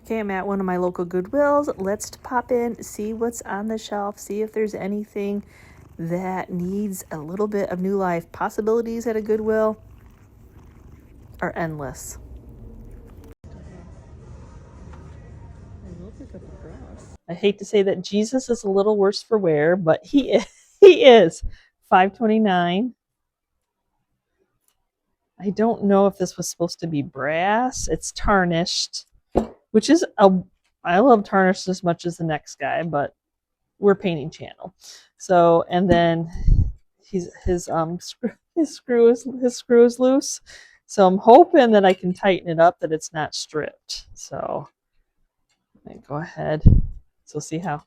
Okay, I'm at one of my local Goodwills. Let's pop in, see what's on the shelf, see if there's anything that needs a little bit of new life. Possibilities at a Goodwill are endless. I hate to say that Jesus is a little worse for wear, but he is. He is. $5.29. I don't know if this was supposed to be brass. It's tarnished, which is I love tarnished as much as the next guy, but we're painting channel. So, and then his screw is loose. So I'm hoping that I can tighten it up, that it's not stripped. So go ahead. So see how.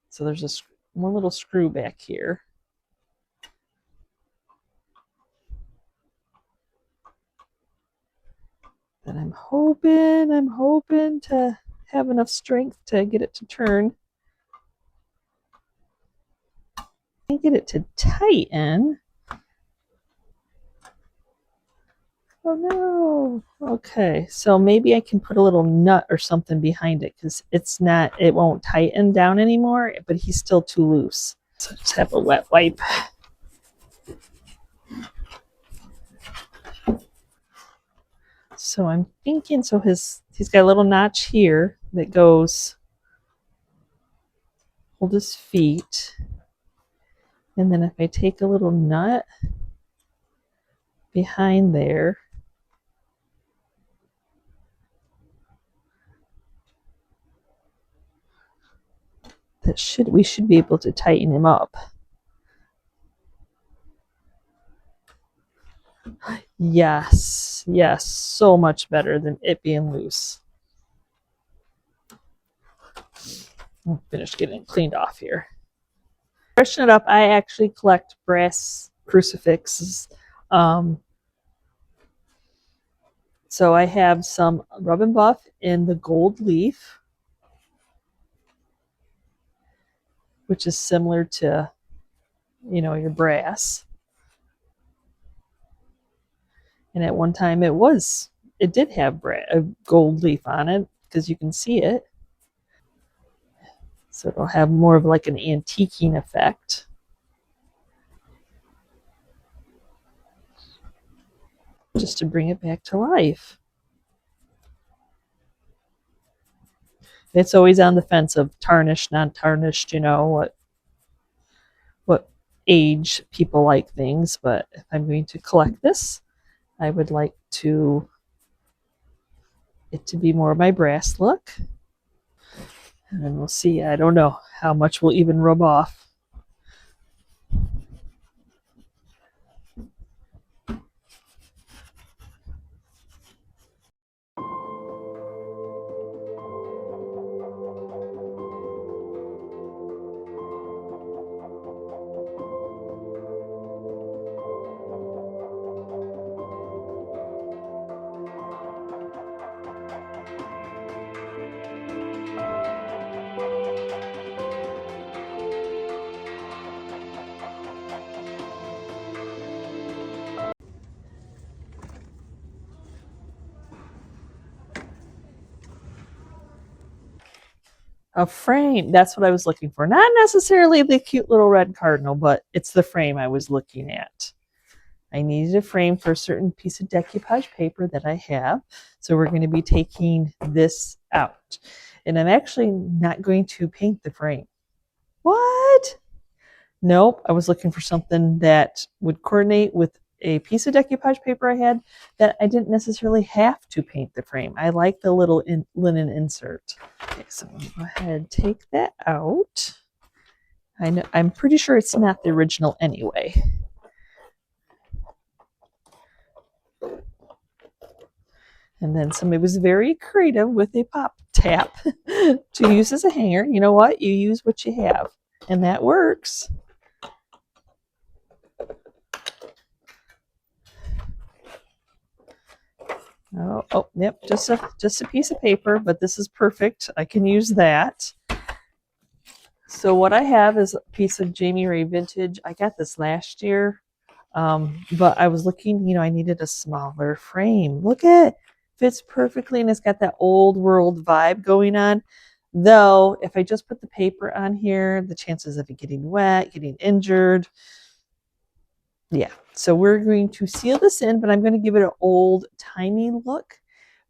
So there's one little screw back here. That I'm hoping to have enough strength to get it to turn. And get it to tighten. Oh no. Okay, so maybe I can put a little nut or something behind it, because it won't tighten down anymore, but he's still too loose. So just have a wet wipe. So I'm thinking, so he's got a little notch here that goes, hold his feet. And then if I take a little nut behind there, we should be able to tighten him up. Yes, so much better than it being loose. I'm finished getting it cleaned off here. Freshen it up. I actually collect brass crucifixes. So I have some Rub and Buff in the gold leaf, which is similar to, your brass. And at one time it did have a gold leaf on it, because you can see it. So it'll have more of like an antiquing effect. Just to bring it back to life. It's always on the fence of tarnished, non-tarnished, what age people like things. But if I'm going to collect this, I would like it to be more of my brass look. And then we'll see. I don't know how much will even rub off. A frame, that's what I was looking for. Not necessarily the cute little red cardinal, but it's the frame I was looking at. I needed a frame for a certain piece of decoupage paper that I have. So we're going to be taking this out. And I'm actually not going to paint the frame. What? Nope, I was looking for something that would coordinate with a piece of decoupage paper I had, that I didn't necessarily have to paint the frame. I like the little linen insert. Okay, so I'm going to go ahead and take that out. I'm pretty sure it's not the original anyway. And then somebody was very creative with a pop tap to use as a hanger. You know what? You use what you have, and that works. Oh, yep, just a piece of paper, but this is perfect. I can use that. So what I have is a piece of Jamie Ray vintage. I got this last year, but I was looking, I needed a smaller frame. Look at fits perfectly, and it's got that old world vibe going on. Though, if I just put the paper on here, the chances of it getting wet, getting injured. Yeah, so we're going to seal this in, but I'm going to give it an old-timey look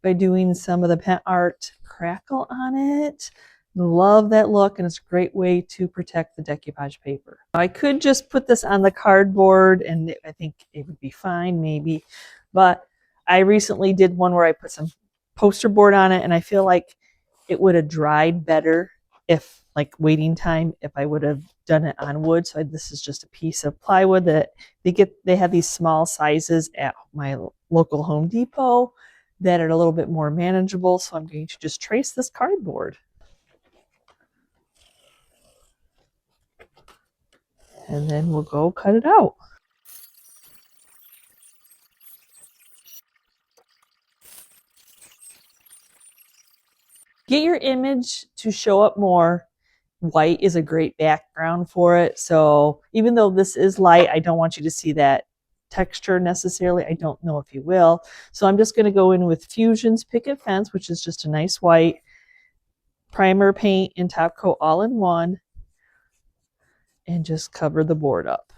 by doing some of the pet art crackle on it. Love that look, and it's a great way to protect the decoupage paper. I could just put this on the cardboard, and I think it would be fine, maybe. But I recently did one where I put some poster board on it, and I feel like it would have dried better if, like, waiting time, if I would have done it on wood. So this is just a piece of plywood that they have these small sizes at my local Home Depot that are a little bit more manageable. So I'm going to just trace this cardboard. And then we'll go cut it out. Get your image to show up more. White is a great background for it. So even though this is light, I don't want you to see that texture necessarily. I don't know if you will. So I'm just going to go in with Fusion's Picket Fence, which is just a nice white, primer paint and top coat all in one, and just cover the board up.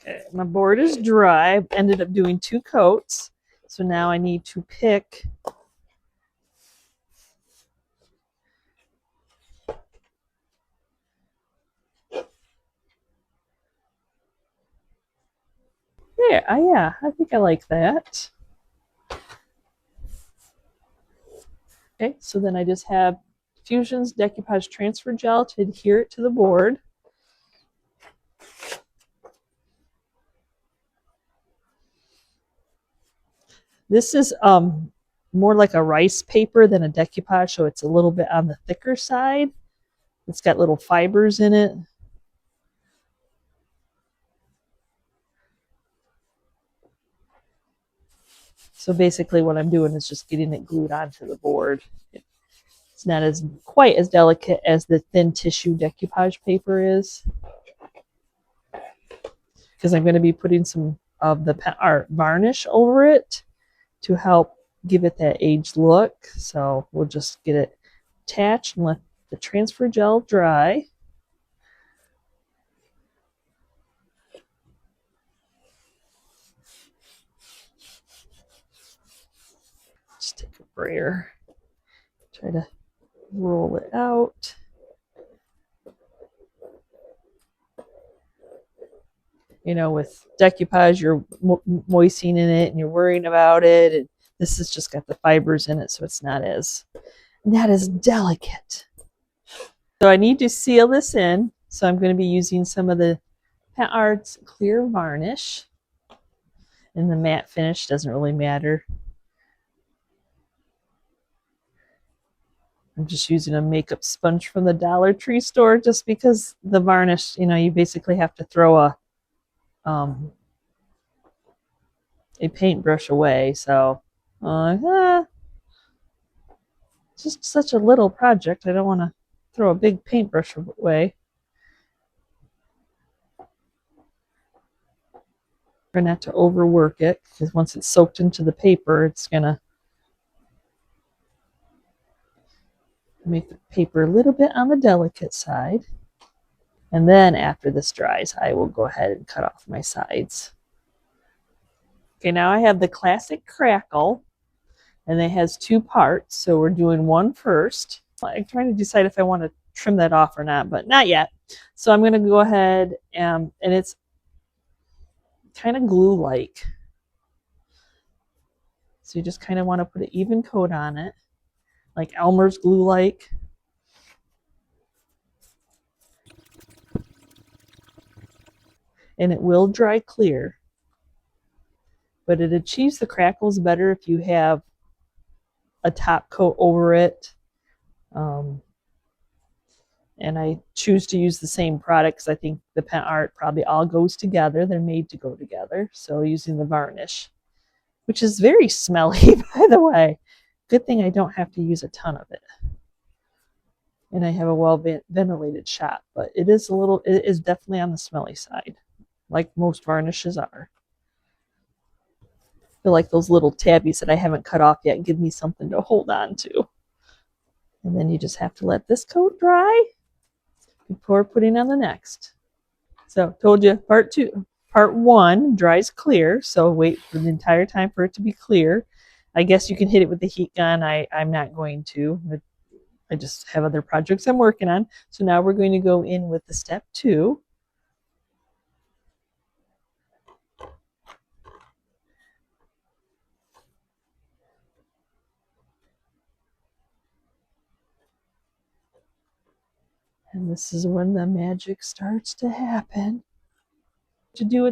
Okay, my board is dry. I ended up doing 2 coats. So now I need to pick there. Yeah, I think I like that. Okay, so then I just have Fusion's Decoupage Transfer Gel to adhere it to the board. This is more like a rice paper than a decoupage, so it's a little bit on the thicker side. It's got little fibers in it. So basically what I'm doing is just getting it glued onto the board. It's not quite as delicate as the thin tissue decoupage paper is, because I'm going to be putting some of the pet art varnish over it to help give it that aged look. So we'll just get it attached and let the transfer gel dry. Just take a brayer, try to roll it out. You know, with decoupage, you're moistening it and you're worrying about it. And this has just got the fibers in it, so it's not as delicate. So I need to seal this in. So I'm going to be using some of the Pet Art's clear varnish. And the matte finish doesn't really matter. I'm just using a makeup sponge from the Dollar Tree store just because the varnish, you know, you basically have to throw a paintbrush away. So it's just such a little project. I don't want to throw a big paintbrush away. Try not to overwork it, because once it's soaked into the paper, it's gonna make the paper a little bit on the delicate side. And then after this dries, I will go ahead and cut off my sides. Okay, now I have the classic crackle, and it has 2 parts. So we're doing one first. I'm trying to decide if I want to trim that off or not, but not yet. So I'm going to go ahead and it's kind of glue-like. So you just kind of want to put an even coat on it, like Elmer's glue-like. And it will dry clear, but it achieves the crackles better if you have a top coat over it. And I choose to use the same product because I think the pet art probably all goes together. They're made to go together. So using the varnish, which is very smelly, by the way. Good thing I don't have to use a ton of it. and I have a well ventilated shop, but it is definitely on the smelly side, like most varnishes are. I feel like those little tabbies that I haven't cut off yet give me something to hold on to. And then you just have to let this coat dry before putting on the next. So told you part one dries clear, so wait for the entire time for it to be clear. I guess you can hit it with the heat gun. I'm not going to. I just have other projects I'm working on. So now we're going to go in with the step 2. And this is when the magic starts to happen. To do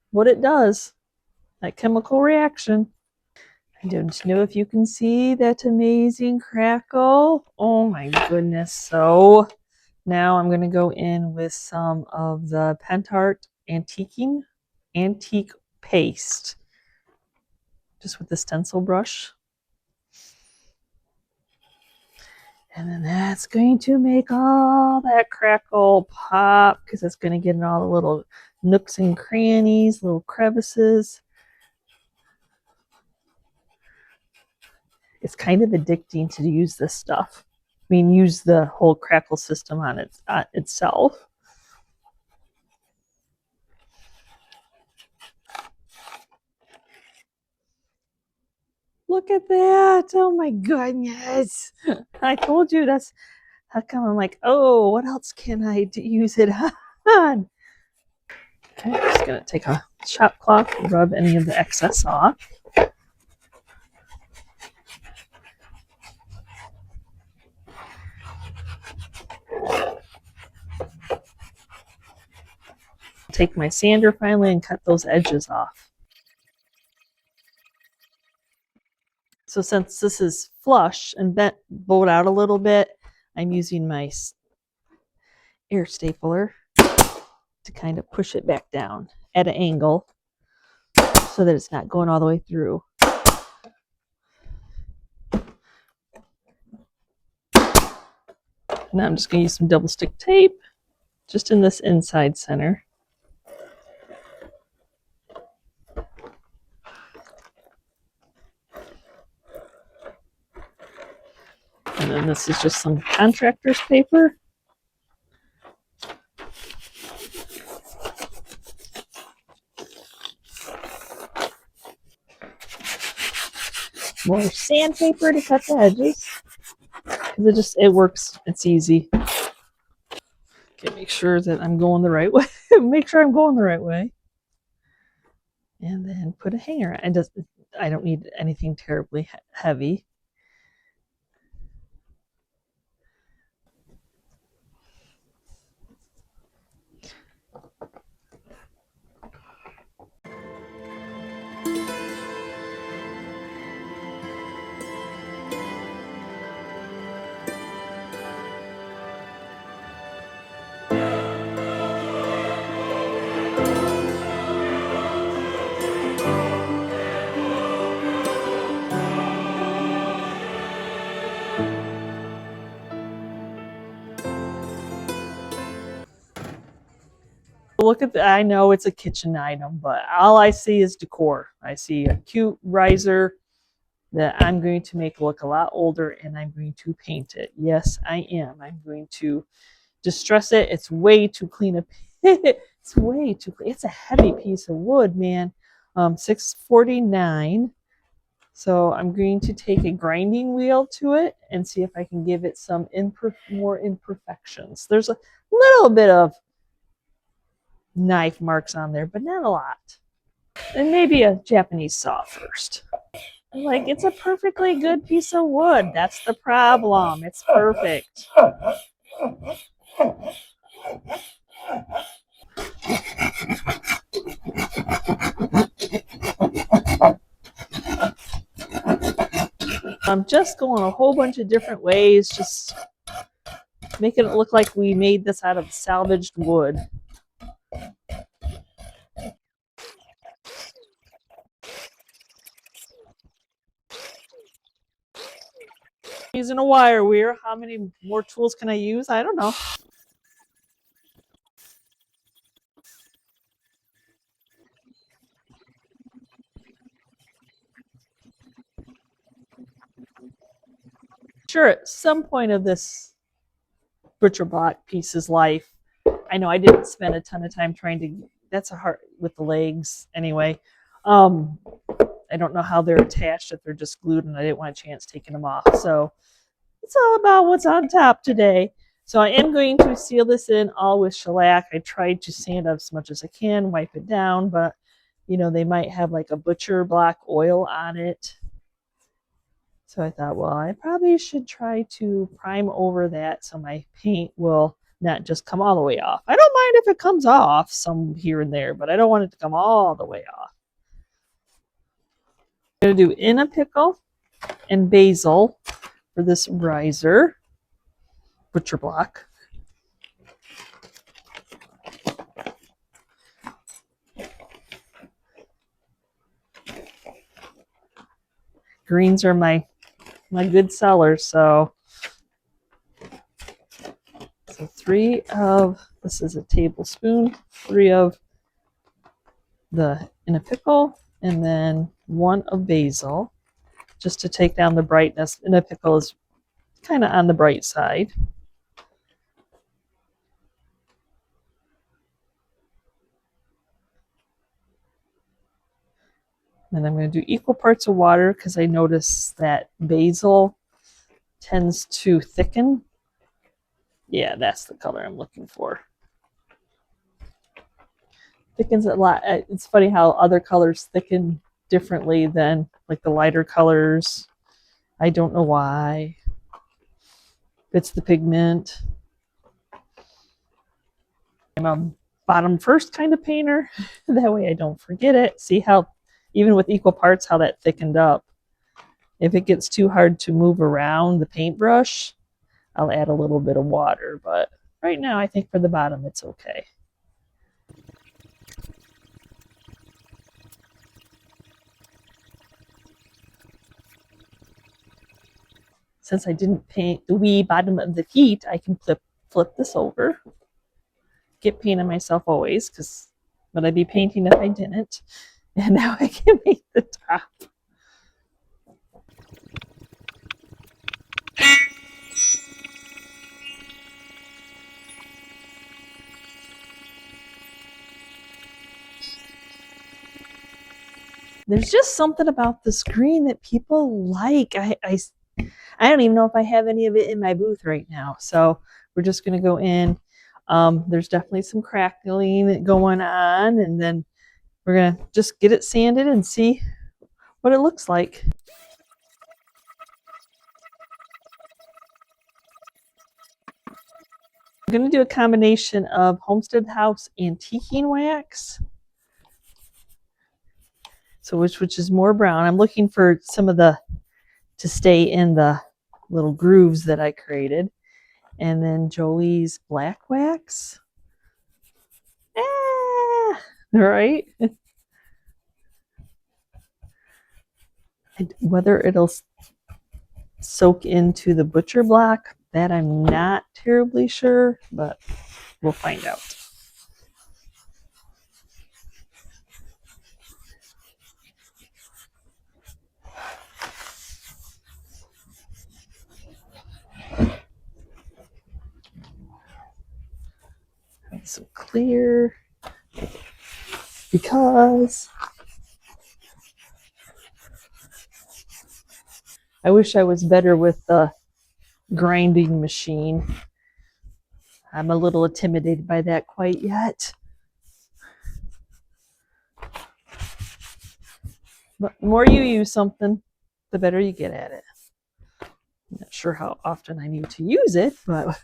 what it does, that chemical reaction. I don't know if you can see that amazing crackle. Oh my goodness. So now I'm going to go in with some of the Pentart antique paste, just with the stencil brush. And then that's going to make all that crackle pop, because it's going to get in all the little nooks and crannies, little crevices. It's kind of addicting to use this stuff. I mean, use the whole crackle system on itself. Look at that. Oh my goodness. I told you that's how come I'm like, oh, what else can I use it on? Okay, I'm just going to take a shop cloth and rub any of the excess off. Take my sander finally and cut those edges off. So since this is flush and bowed out a little bit, I'm using my air stapler to kind of push it back down at an angle so that it's not going all the way through. Now I'm just going to use some double stick tape just in this inside center. And then this is just some contractor's paper. More sandpaper to cut the edges. Because it works, it's easy. Okay, make sure that I'm going the right way. Make sure I'm going the right way. And then put a hanger. I don't need anything terribly heavy. Look at I know it's a kitchen item, but all I see is decor. I see a cute riser that I'm going to make look a lot older, and I'm going to paint it. Yes, I am. I'm going to distress it. It's way too clean. It's way too clean. It's a heavy piece of wood, man. $6.49. So I'm going to take a grinding wheel to it and see if I can give it some more imperfections. There's a little bit of knife marks on there, but not a lot. And maybe a Japanese saw first. Like, it's a perfectly good piece of wood. That's the problem. It's perfect. I'm just going a whole bunch of different ways, just making it look like we made this out of salvaged wood. using a wire weir. How many more tools can I use? I don't know. Sure, at some point of this butcher block piece's life, I know I didn't spend a ton of time trying to, that's a hard, with the legs anyway. I don't know how they're attached, if they're just glued, and I didn't want a chance taking them off. So it's all about what's on top today. So I am going to seal this in all with shellac. I tried to sand up as much as I can, wipe it down, but you know, they might have like a butcher block oil on it. So I thought, well, I probably should try to prime over that so my paint will not just come all the way off. I don't mind if it comes off some here and there, but I don't want it to come all the way off. I'm going to do in a pickle and basil for this riser butcher block. Greens are my good sellers, so 3 of, this is a tablespoon, 3 of the in a pickle, and then 1 of basil, just to take down the brightness. In a pickle is kind of on the bright side. And I'm going to do equal parts of water because I notice that basil tends to thicken. Yeah, that's the color I'm looking for. Thickens a lot. It's funny how other colors thicken differently than like the lighter colors. I don't know why. It's the pigment. I'm a bottom first kind of painter. That way I don't forget it. See how, even with equal parts, how that thickened up. If it gets too hard to move around the paintbrush, I'll add a little bit of water. But right now, I think for the bottom, it's okay. Since I didn't paint the wee bottom of the feet, I can flip this over. Get paint on myself always, but I'd be painting if I didn't. And now I can make the top. There's just something about this green that people like. I don't even know if I have any of it in my booth right now. So we're just going to go in. There's definitely some crackling going on, and then we're going to just get it sanded and see what it looks like. I'm going to do a combination of Homestead House antiquing wax. So which is more brown. I'm looking for some of the to stay in the little grooves that I created. And then Jolie's black wax. Right? Whether it'll soak into the butcher block, that I'm not terribly sure, but we'll find out. Some clear, because I wish I was better with the grinding machine. I'm a little intimidated by that quite yet. But the more you use something, the better you get at it. I'm not sure how often I need to use it, but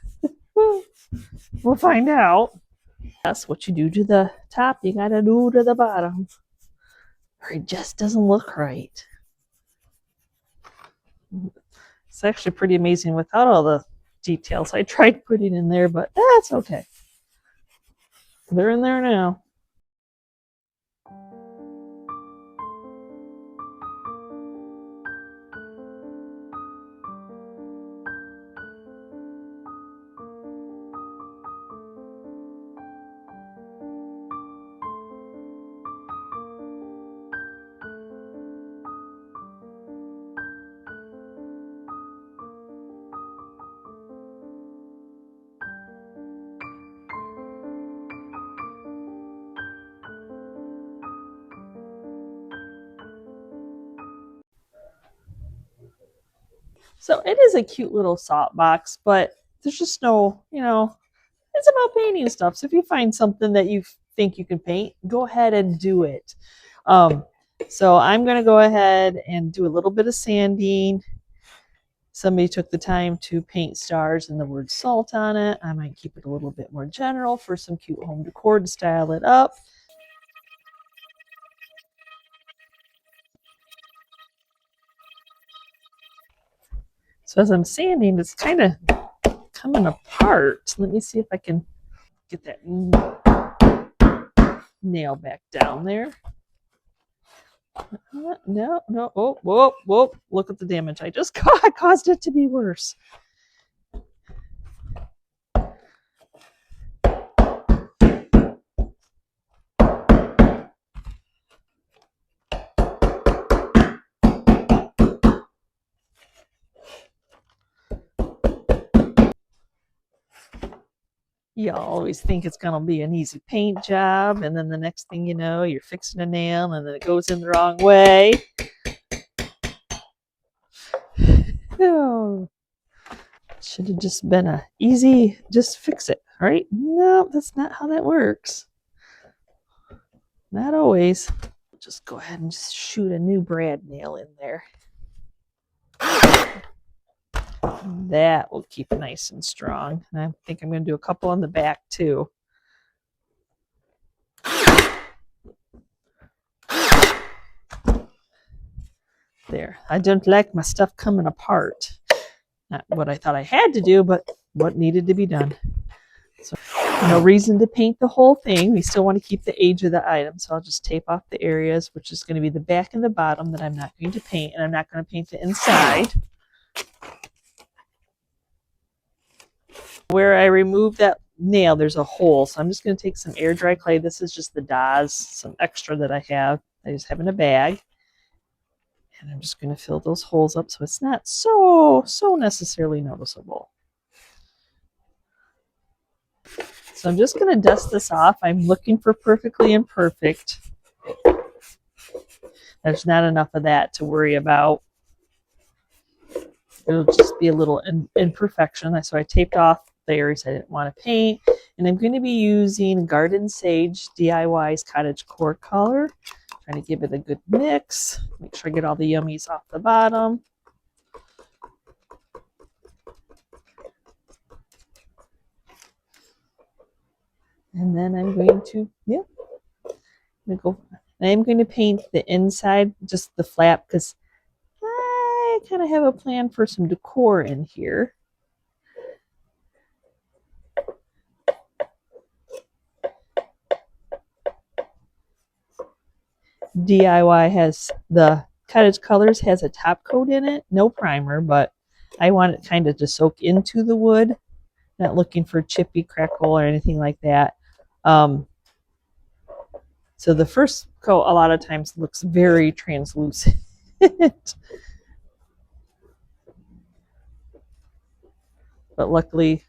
we'll find out. That's what you do to the top, you gotta do to the bottom, or it just doesn't look right. It's actually pretty amazing without all the details I tried putting in there, but that's okay. They're in there now. So it is a cute little salt box, but there's just no, it's about painting stuff. So if you find something that you think you can paint, go ahead and do it. So I'm going to go ahead and do a little bit of sanding. Somebody took the time to paint stars and the word salt on it. I might keep it a little bit more general for some cute home decor to style it up. So as I'm sanding, it's kind of coming apart. Let me see if I can get that nail back down there. No. Oh, whoa. Look at the damage I just caused it to be worse. You always think it's going to be an easy paint job, and then the next thing you know, you're fixing a nail, and then it goes in the wrong way. Oh, should have just been a easy, just fix it, right? No, that's not how that works. Not always. Just go ahead and just shoot a new brad nail in there. That will keep it nice and strong. And I think I'm going to do a couple on the back too. There. I don't like my stuff coming apart. Not what I thought I had to do, but what needed to be done. So no reason to paint the whole thing. We still want to keep the age of the item. So I'll just tape off the areas, which is going to be the back and the bottom that I'm not going to paint. And I'm not going to paint the inside. Where I removed that nail, there's a hole. So I'm just going to take some air dry clay. This is just the DAS, some extra that I have. I just have in a bag. And I'm just going to fill those holes up so it's not so necessarily noticeable. So I'm just going to dust this off. I'm looking for perfectly imperfect. There's not enough of that to worry about. It'll just be a little imperfection. So I taped off the areas I didn't want to paint. And I'm going to be using Garden Sage DIY's Cottage Core color. Trying to give it a good mix. Make sure I get all the yummies off the bottom. And then I'm going to, I'm going to paint the inside, just the flap, because I kind of have a plan for some decor in here. DIY has the Cottage Colors has a top coat in it, no primer, but I want it kind of to soak into the wood. Not looking for chippy crackle or anything like that. So the first coat a lot of times looks very translucent. But luckily,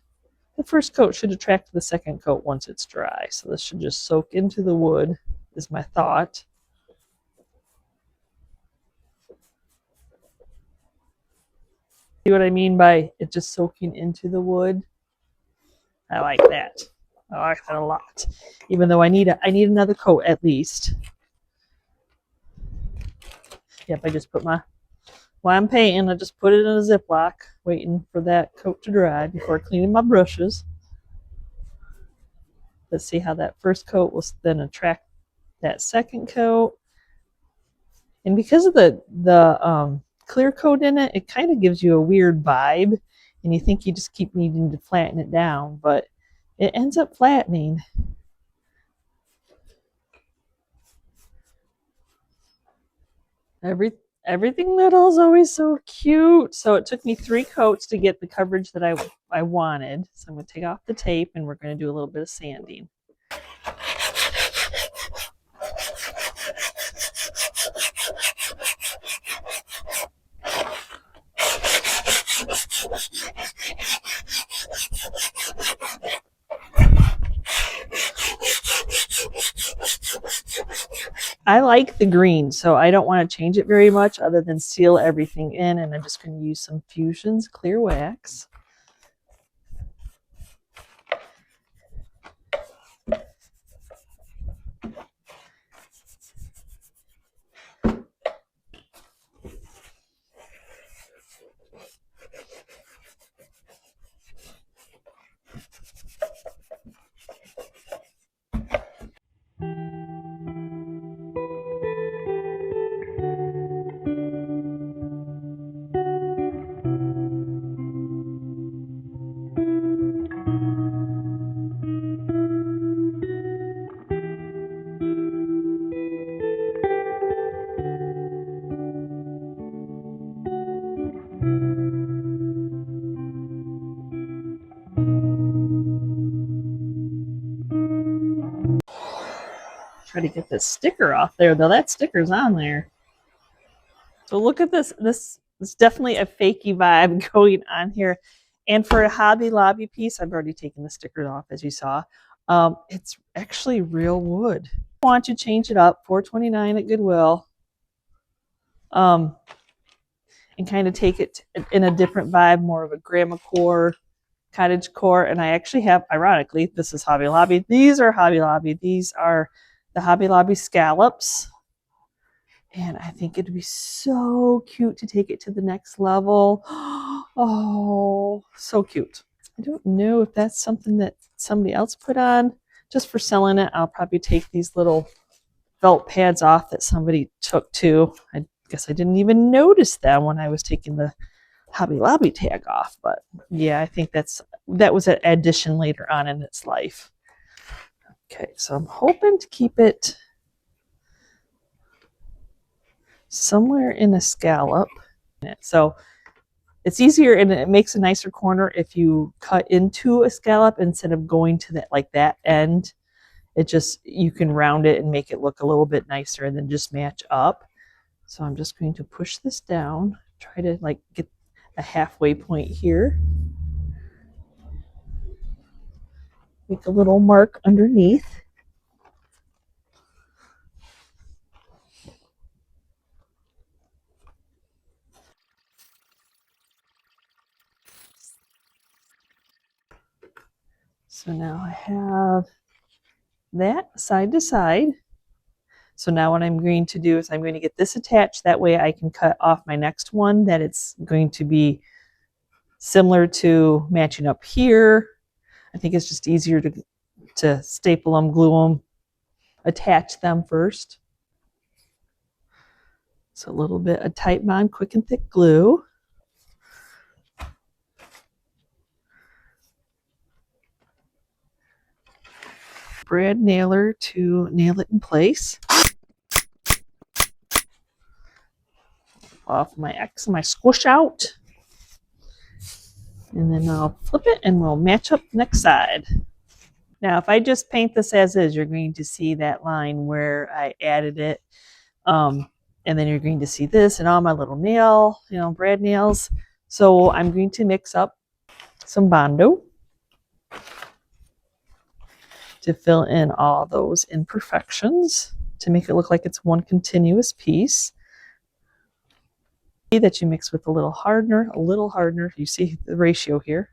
the first coat should attract the second coat once it's dry. So this should just soak into the wood, is my thought. See what I mean by it just soaking into the wood? I like that. I like that a lot. Even though I need another coat at least. Yep, I just put while I'm painting, I just put it in a Ziploc, waiting for that coat to dry before cleaning my brushes. Let's see how that first coat will then attract that second coat. And because of the clear coat in it, it kind of gives you a weird vibe. And you think you just keep needing to flatten it down, but it ends up flattening. Everything little is always so cute. So it took me 3 coats to get the coverage that I wanted. So I'm going to take off the tape and we're going to do a little bit of sanding. I like the green, so I don't want to change it very much other than seal everything in, and I'm just going to use some Fusions clear wax. Try to get this sticker off there, though. That sticker's on there. So look at this. This is definitely a fakey vibe going on here. And for a Hobby Lobby piece, I've already taken the stickers off, as you saw. It's actually real wood. I want to change it up, $4.29 at Goodwill. And kind of take it in a different vibe, more of a grandma core, cottage core. And I actually have, ironically, this is Hobby Lobby. These are Hobby Lobby. These are the Hobby Lobby scallops. And I think it'd be so cute to take it to the next level. Oh, so cute. I don't know if that's something that somebody else put on. Just for selling it, I'll probably take these little felt pads off that somebody took too. I guess I didn't even notice them when I was taking the Hobby Lobby tag off. But yeah, I think that was an addition later on in its life. Okay, so I'm hoping to keep it somewhere in a scallop. So it's easier and it makes a nicer corner if you cut into a scallop instead of going to that end. It just, you can round it and make it look a little bit nicer and then just match up. So I'm just going to push this down, try to get a halfway point here. Make a little mark underneath. So now I have that side to side. So now what I'm going to do is I'm going to get this attached. That way I can cut off my next one that it's going to be similar to matching up here. I think it's just easier to staple them, glue them, attach them first. So a little bit of Titebond quick and thick glue. Brad nailer to nail it in place. Off my X, my squish out. And then I'll flip it and we'll match up next side. Now, if I just paint this as is, you're going to see that line where I added it. And then you're going to see this and all my little nail, brad nails. So I'm going to mix up some bondo to fill in all those imperfections to make it look like it's one continuous piece. That you mix with a little hardener. You see the ratio here.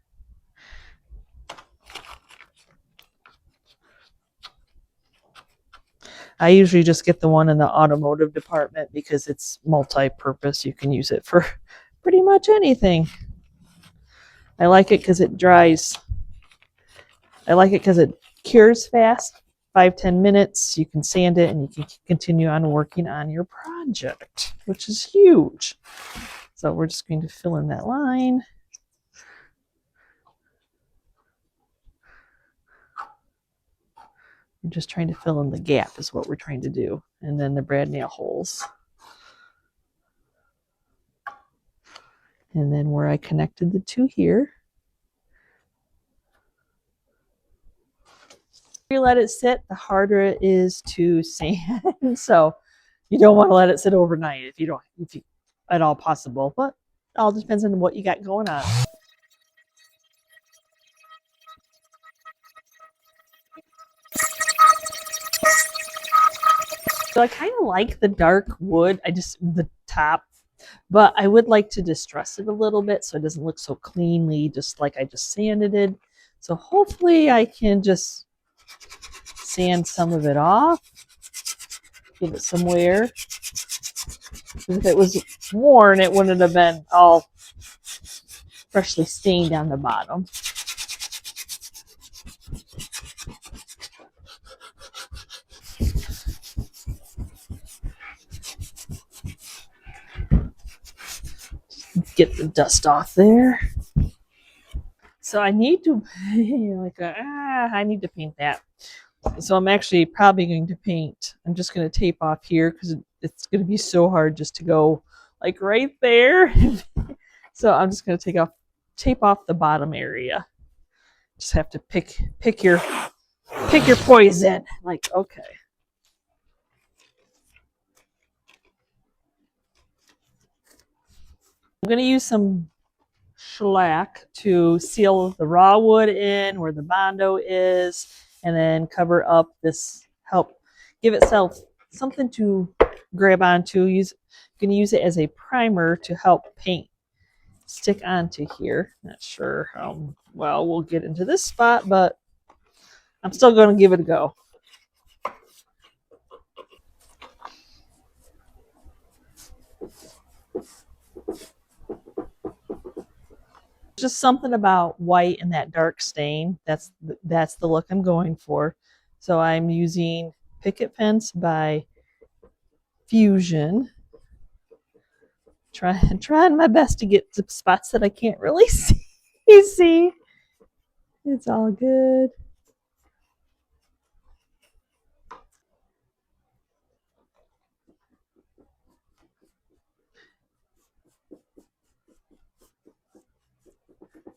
I usually just get the one in the automotive department because it's multi-purpose. You can use it for pretty much anything. I like it because it dries. I like it because it cures fast. 5-10 minutes. You can sand it and you can continue on working on your project, which is huge. So we're just going to fill in that line. I'm just trying to fill in the gap is what we're trying to do. And then the brad nail holes. And then where I connected the two here. You let it sit, the harder it is to sand. So you don't want to let it sit overnight if you at all possible, but it all depends on what you got going on. So I kind of like the dark wood, the top, but I would like to distress it a little bit so it doesn't look so cleanly, just like I just sanded it. So hopefully I can just sand some of it off, give it some wear. If it was worn, it wouldn't have been all freshly stained on the bottom. Get the dust off there. So I need to, I need to paint that. So I'm actually probably going to paint. I'm just going to tape off here because it's going to be so hard just to go like right there. So I'm just going to tape off the bottom area. Just have to pick your poison. Like, okay. I'm going to use some shellac to seal the raw wood in where the bondo is, and then cover up this, help give itself something to grab onto. I'm going to use it as a primer to help paint stick onto here. Not sure how well we'll get into this spot, but I'm still going to give it a go. Just something about white and that dark stain. That's the look I'm going for. So I'm using Picket Fence by Fusion. Trying my best to get to spots that I can't really see. See, it's all good.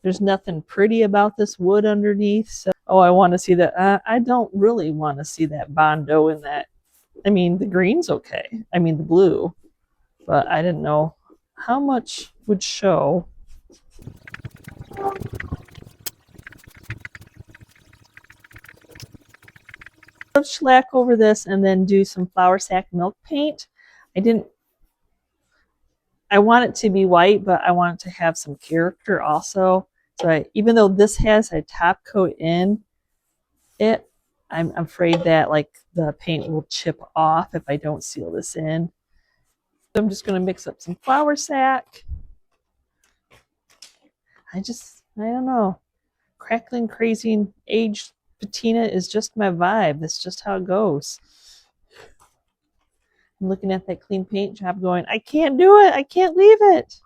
There's nothing pretty about this wood underneath. So, oh, I want to see that. I don't really want to see that bondo in that. I mean, the green's okay. I mean, the blue. But I didn't know how much would show. Shellac over this and then do some flour sack milk paint. I want it to be white, but I want it to have some character also. So even though this has a top coat in it, I'm afraid that like the paint will chip off if I don't seal this in. So I'm just going to mix up some flour sack. I don't know. Crackling, crazy, aged patina is just my vibe. That's just how it goes. I'm looking at that clean paint job going, I can't do it. I can't leave it.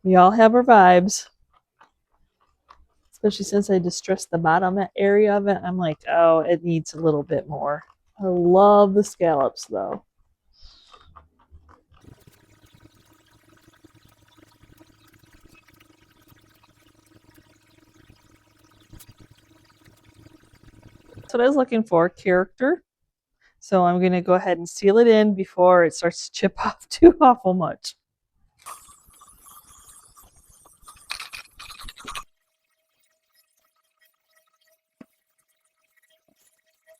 We all have our vibes. Especially since I distressed the bottom area of it. I'm like, oh, it needs a little bit more. I love the scallops though. That's what I was looking for, character. So I'm going to go ahead and seal it in before it starts to chip off too awful much.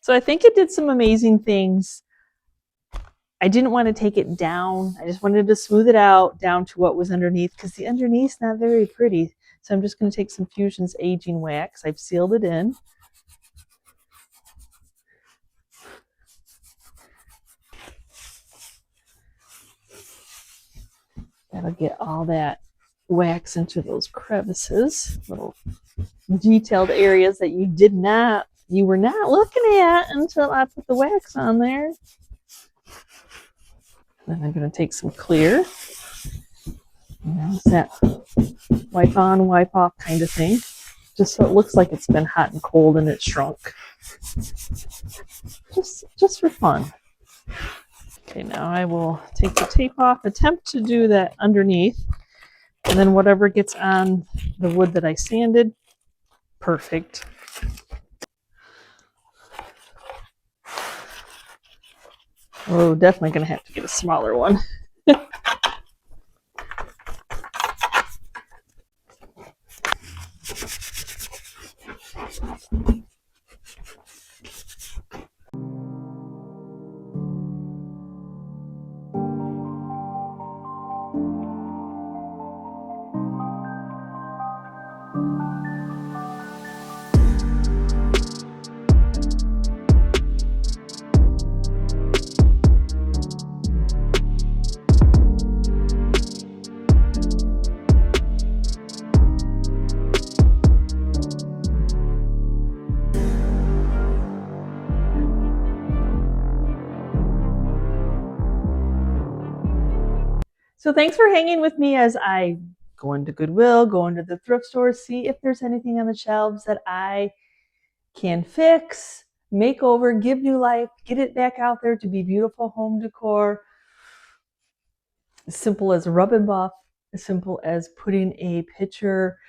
So I think it did some amazing things. I didn't want to take it down. I just wanted to smooth it out down to what was underneath because the underneath's not very pretty. So I'm just going to take some Fusion's aging wax. I've sealed it in. That'll get all that wax into those crevices, little detailed areas that you were not looking at until I put the wax on there. Then I'm going to take some clear. It's that wipe on, wipe off kind of thing. Just so it looks like it's been hot and cold and it shrunk. Just for fun. Okay, now I will take the tape off, attempt to do that underneath, and then whatever gets on the wood that I sanded, perfect. Oh, definitely going to have to get a smaller one. So thanks for hanging with me as I go into Goodwill, go into the thrift store, see if there's anything on the shelves that I can fix, make over, give new life, get it back out there to be beautiful home decor. As simple as rub and buff, as simple as putting a picture,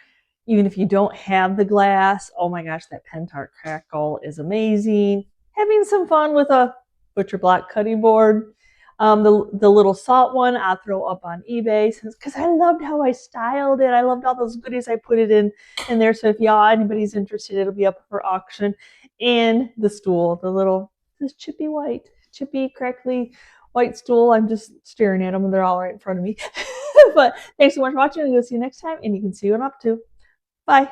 even if you don't have the glass. Oh my gosh, that Pentart crackle is amazing. Having some fun with a butcher block cutting board. The little salt one I'll throw up on eBay because I loved how I styled it. I loved all those goodies I put it in there. So if anybody's interested, it'll be up for auction. And the stool, this chippy, crackly white stool. I'm just staring at them. They're all right in front of me. But thanks so much for watching. We'll see you next time, and you can see what I'm up to. Bye.